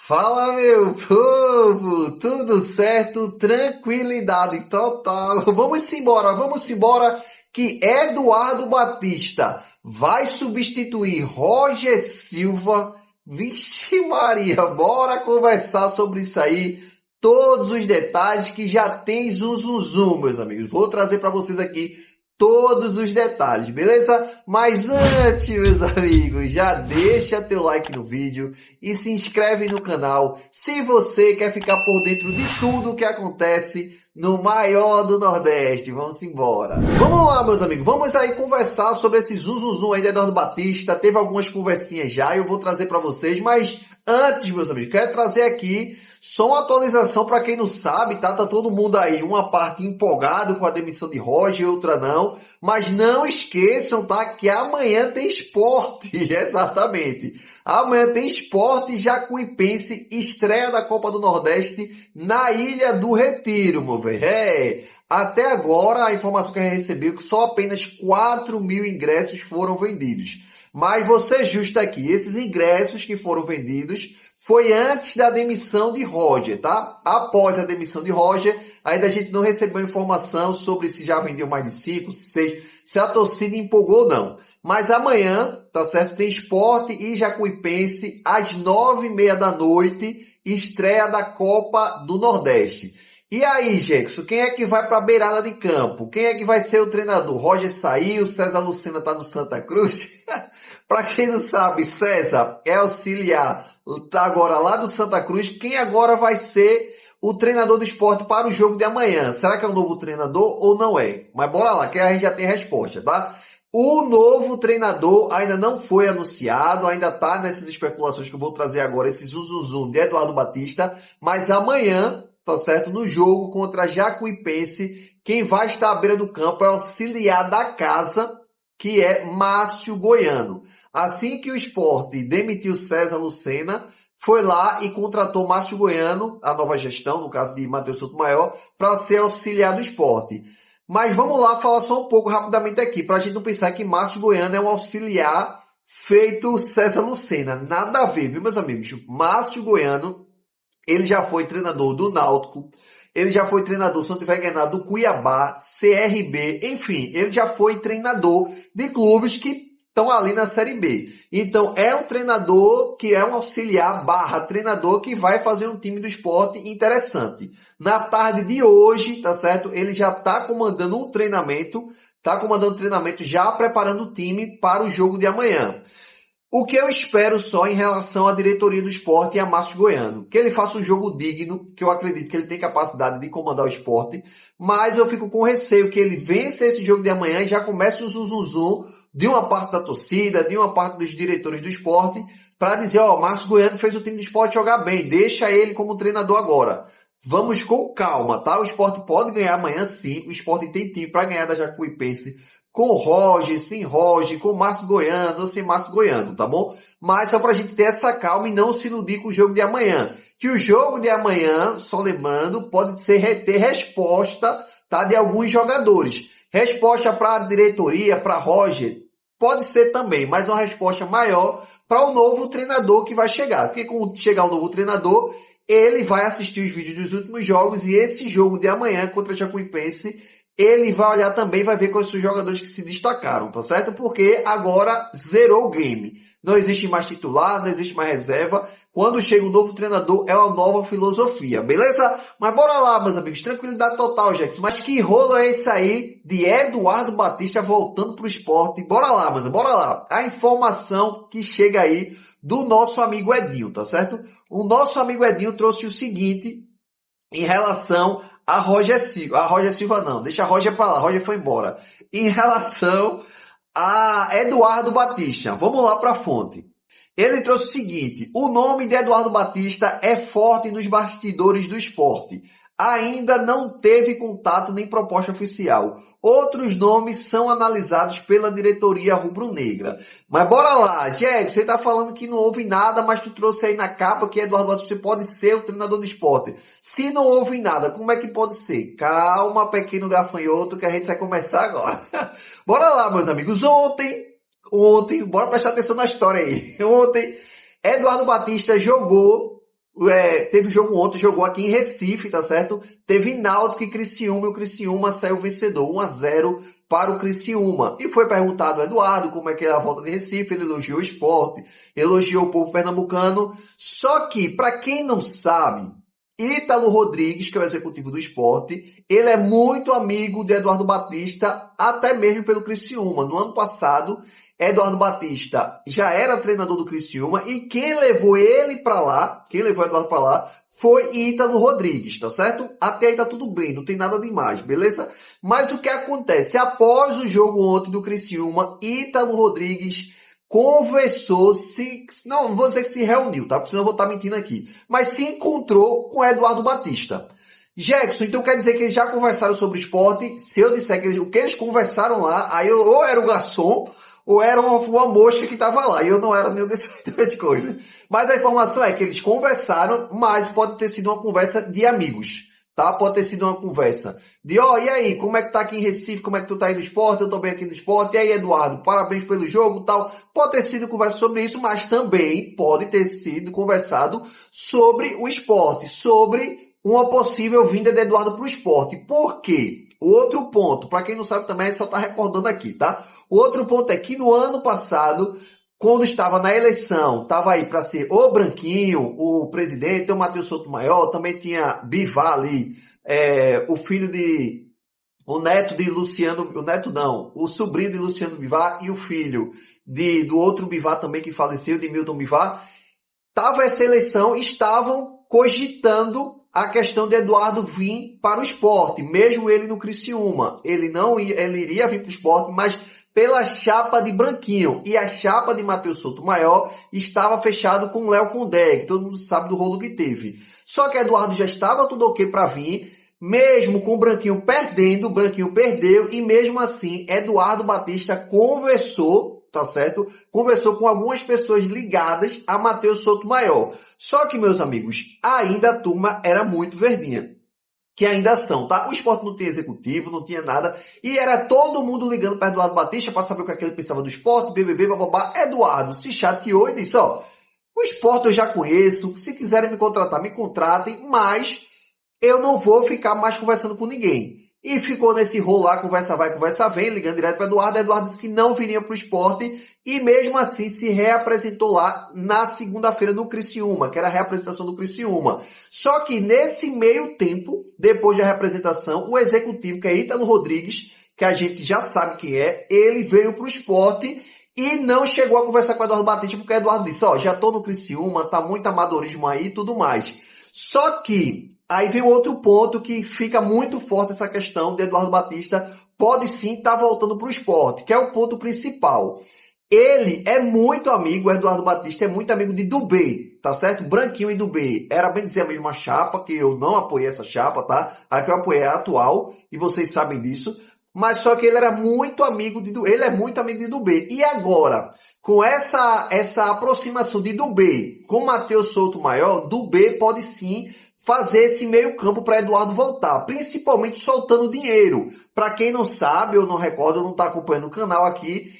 Fala, meu povo, tudo certo? Tranquilidade total. Vamos embora que Eduardo Batista vai substituir Roger Silva. Vixe Maria, bora conversar sobre isso aí. Todos os detalhes que já tem zum, meus amigos. Vou trazer para vocês aqui todos os detalhes, beleza? Mas antes, meus amigos, já deixa teu like no vídeo e se inscreve no canal se você quer ficar por dentro de tudo o que acontece no maior do Nordeste. Vamos embora. Vamos lá, meus amigos. Vamos aí conversar sobre esse zum aí de Eduardo Batista. Teve algumas conversinhas já e eu vou trazer para vocês. Mas antes, meus amigos, quero trazer aqui só uma atualização para quem não sabe, tá? Tá todo mundo aí, uma parte empolgado com a demissão de Roger e outra não. Mas não esqueçam, tá? Que amanhã tem esporte. Exatamente. Amanhã tem esporte e Jacuipense, estreia da Copa do Nordeste na Ilha do Retiro, meu velho. Até agora a informação que a gente recebeu é que só apenas 4.000 ingressos foram vendidos. Mas você justa aqui, esses ingressos que foram vendidos foi antes da demissão de Roger, tá? Após a demissão de Roger, ainda a gente não recebeu informação sobre se já vendeu mais de 5, 6, se a torcida empolgou ou não. Mas amanhã, tá certo? Tem Sport e Jacuipense às 9h30 da noite, estreia da Copa do Nordeste. E aí, Jackson, quem é que vai para a beirada de campo? Quem é que vai ser o treinador? Roger saiu, César Lucena tá no Santa Cruz? Para quem não sabe, César é auxiliar tá agora lá do Santa Cruz. Quem agora vai ser o treinador do Sport para o jogo de amanhã? Será que é o novo treinador ou não é? Mas bora lá, que a gente já tem a resposta, tá? O novo treinador ainda não foi anunciado, ainda tá nessas especulações que eu vou trazer agora, esse zum de Eduardo Batista, mas amanhã, tá certo, no jogo contra Jacuipense, quem vai estar à beira do campo é o auxiliar da casa, que é Márcio Goiano. Assim que o Sport demitiu César Lucena, foi lá e contratou Márcio Goiano, a nova gestão, no caso de Matheus Sotomayor, para ser auxiliar do Sport. Mas vamos lá falar só um pouco rapidamente aqui, para a gente não pensar que Márcio Goiano é um auxiliar feito César Lucena. Nada a ver, viu, meus amigos? Márcio Goiano, ele já foi treinador do Náutico, ele já foi treinador, se não tiver enganado, do Cuiabá, CRB, enfim, ele já foi treinador de clubes que estão ali na Série B. Então, é um treinador que é um auxiliar / treinador que vai fazer um time do Sport interessante. Na tarde de hoje, tá certo? Ele já está comandando um treinamento, já preparando o time para o jogo de amanhã. O que eu espero só em relação à diretoria do Sport e a Márcio Goiano, que ele faça um jogo digno, que eu acredito que ele tem capacidade de comandar o Sport, mas eu fico com receio que ele vença esse jogo de amanhã e já comece o zum de uma parte da torcida, de uma parte dos diretores do Sport, para dizer, Márcio Goiano fez o time do Sport jogar bem, deixa ele como treinador agora. Vamos com calma, tá? O Sport pode ganhar amanhã sim, o Sport tem time para ganhar da Jacuipense, com Roger, sem Roger, com Márcio Goiano ou sem Márcio Goiano, tá bom? Mas só pra gente ter essa calma e não se iludir com o jogo de amanhã. Que o jogo de amanhã, só lembrando, pode ser ter resposta, tá? De alguns jogadores. Resposta para a diretoria, para Roger, pode ser também, mas uma resposta maior para o novo treinador que vai chegar. Porque quando chegar o novo treinador, ele vai assistir os vídeos dos últimos jogos e esse jogo de amanhã contra a Jacuipense, ele vai olhar também, vai ver quais são os jogadores que se destacaram, tá certo? Porque agora zerou o game. Não existe mais titular, não existe mais reserva. Quando chega o novo treinador, é uma nova filosofia, beleza? Mas bora lá, meus amigos. Tranquilidade total, Jackson. Mas que rolo é esse aí de Eduardo Batista voltando pro esporte? Bora lá, mano. Bora lá. A informação que chega aí do nosso amigo Edinho, tá certo? O nosso amigo Edinho trouxe o seguinte em relação a Roger Silva. A Roger Silva não. Deixa a Roger pra lá. Roger foi embora. Em relação a Eduardo Batista. Vamos lá para a fonte. Ele trouxe o seguinte: o nome de Eduardo Batista é forte nos bastidores do esporte. Ainda não teve contato nem proposta oficial. Outros nomes são analisados pela diretoria rubro-negra. Mas bora lá, Diego, você tá falando que não houve nada, mas tu trouxe aí na capa que Eduardo Batista pode ser o treinador do esporte. Se não houve nada, como é que pode ser? Calma, pequeno gafanhoto, que a gente vai começar agora. Bora lá, meus amigos. Ontem, bora prestar atenção na história aí. Ontem, Eduardo Batista jogou Teve jogo ontem, jogou aqui em Recife, tá certo? Teve Náutico e Criciúma, e o Criciúma saiu vencedor, 1-0 para o Criciúma. E foi perguntado ao Eduardo como é que é a volta de Recife, ele elogiou o esporte, elogiou o povo pernambucano. Só que, para quem não sabe, Ítalo Rodrigues, que é o executivo do esporte, ele é muito amigo de Eduardo Batista, até mesmo pelo Criciúma. No ano passado, Eduardo Batista já era treinador do Criciúma e quem levou ele para lá, quem levou Eduardo para lá, foi Ítalo Rodrigues, tá certo? Até aí tá tudo bem, não tem nada demais, beleza? Mas o que acontece? Após o jogo ontem do Criciúma, Ítalo Rodrigues conversou, não vou dizer que se reuniu, tá? Porque senão eu vou estar mentindo aqui. Mas se encontrou com Eduardo Batista. Jackson, então quer dizer que eles já conversaram sobre esporte? Se eu disser que o que eles conversaram lá, aí ou era o garçom, ou era uma mosca que estava lá, e eu não era nenhum desses duas coisas. Mas a informação é que eles conversaram, mas pode ter sido uma conversa de amigos, tá? Pode ter sido uma conversa de, e aí, como é que tá aqui em Recife, como é que tu tá aí no esporte, eu tô bem aqui no esporte, e aí, Eduardo, parabéns pelo jogo, tal. Pode ter sido conversa sobre isso, mas também pode ter sido conversado sobre o esporte, sobre uma possível vinda de Eduardo pro esporte. Por quê? Outro ponto, para quem não sabe também, só tá recordando aqui, tá? O outro ponto é que no ano passado, quando estava na eleição, estava aí para ser o Branquinho, o presidente, o Matheus Souto Maior, também tinha Bivar ali, o neto de Luciano, o neto não, o sobrinho de Luciano Bivar e o filho do outro Bivar também que faleceu, de Milton Bivar. Tava essa eleição, estavam cogitando a questão de Eduardo vir para o esporte, mesmo ele no Criciúma. Ele iria vir para o esporte, mas pela chapa de Branquinho. E a chapa de Matheus Souto Maior estava fechado com o Léo Condé, que todo mundo sabe do rolo que teve. Só que Eduardo já estava tudo ok para vir, mesmo com o Branquinho perdendo, o Branquinho perdeu, e mesmo assim, Eduardo Batista conversou, tá certo? Conversou com algumas pessoas ligadas a Matheus Souto Maior. Só que, meus amigos, ainda a turma era muito verdinha. Que ainda são, tá? O esporte não tinha executivo, não tinha nada. E era todo mundo ligando para Eduardo Batista para saber o que ele pensava do esporte, BBB, bababá. Eduardo se chateou e disse, o esporte eu já conheço, se quiserem me contratar, me contratem, mas eu não vou ficar mais conversando com ninguém. E ficou nesse rolo lá, conversa vai, conversa vem, ligando direto para Eduardo. Eduardo disse que não viria para o esporte e mesmo assim se reapresentou lá na segunda-feira no Criciúma, que era a reapresentação do Criciúma. Só que nesse meio tempo, depois da reapresentação, o executivo, que é Ítalo Rodrigues, que a gente já sabe quem é, ele veio para o esporte e não chegou a conversar com o Eduardo Batista, porque o Eduardo disse, já tô no Criciúma, tá muito amadorismo aí e tudo mais. Só que aí vem outro ponto que fica muito forte essa questão de Eduardo Batista pode sim estar voltando para o esporte, que é o ponto principal. Ele é muito amigo, o Eduardo Batista é muito amigo de Dubê, tá certo? Branquinho e Dubê. Era bem dizer a mesma chapa, que eu não apoiei essa chapa, tá? A que eu apoiei é a atual, e vocês sabem disso. Mas só que ele era muito amigo de Dubê, ele é muito amigo de Dubê. E agora, com essa aproximação de Dubê com Matheus Souto Maior, Dubê pode sim fazer esse meio campo para Eduardo voltar, principalmente soltando dinheiro. Para quem não sabe, ou não recorda, ou não está acompanhando o canal aqui,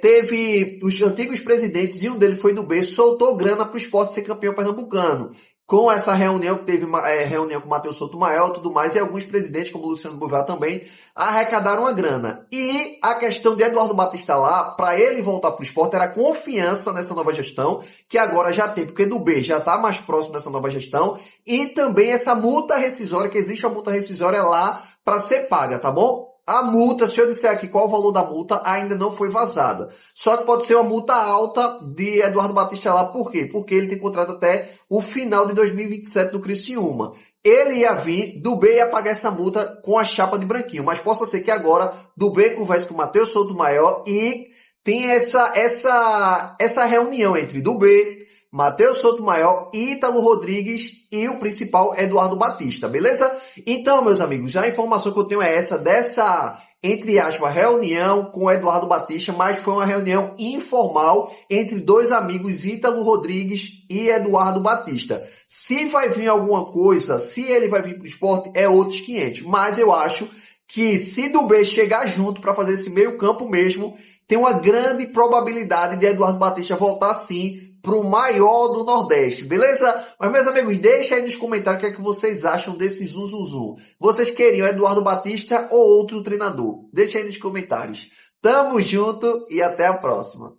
teve os antigos presidentes, e um deles foi Dubê, soltou grana para o esporte ser campeão pernambucano. Com essa reunião que teve reunião com o Matheus Souto Maior e tudo mais, e alguns presidentes, como o Luciano Bivar também, arrecadaram a grana. E a questão de Eduardo Batista lá, para ele voltar para o esporte, era confiança nessa nova gestão, que agora já tem, porque Dubê já está mais próximo dessa nova gestão, e também essa multa rescisória, que existe a multa rescisória lá para ser paga, tá bom? A multa, se eu disser aqui qual o valor da multa, ainda não foi vazada. Só que pode ser uma multa alta de Eduardo Batista lá. Por quê? Porque ele tem contrato até o final de 2027 no Criciúma. Ele ia vir, Dubê ia pagar essa multa com a chapa de Branquinho. Mas possa ser que agora Dubê converse com o Matheus Souto Maior e tem essa reunião entre Dubê, Matheus Souto Maior, Ítalo Rodrigues e o principal Eduardo Batista, beleza? Então, meus amigos, a informação que eu tenho é essa, dessa, entre aspas, reunião com Eduardo Batista, mas foi uma reunião informal entre dois amigos, Ítalo Rodrigues e Eduardo Batista. Se vai vir alguma coisa, se ele vai vir para o esporte, é outros 500. Mas eu acho que se Dubê chegar junto para fazer esse meio campo mesmo, tem uma grande probabilidade de Eduardo Batista voltar sim pro maior do Nordeste, beleza? Mas, meus amigos, deixa aí nos comentários o que é que vocês acham desse Zuzuzu. Vocês queriam Eduardo Batista ou outro treinador? Deixa aí nos comentários. Tamo junto e até a próxima.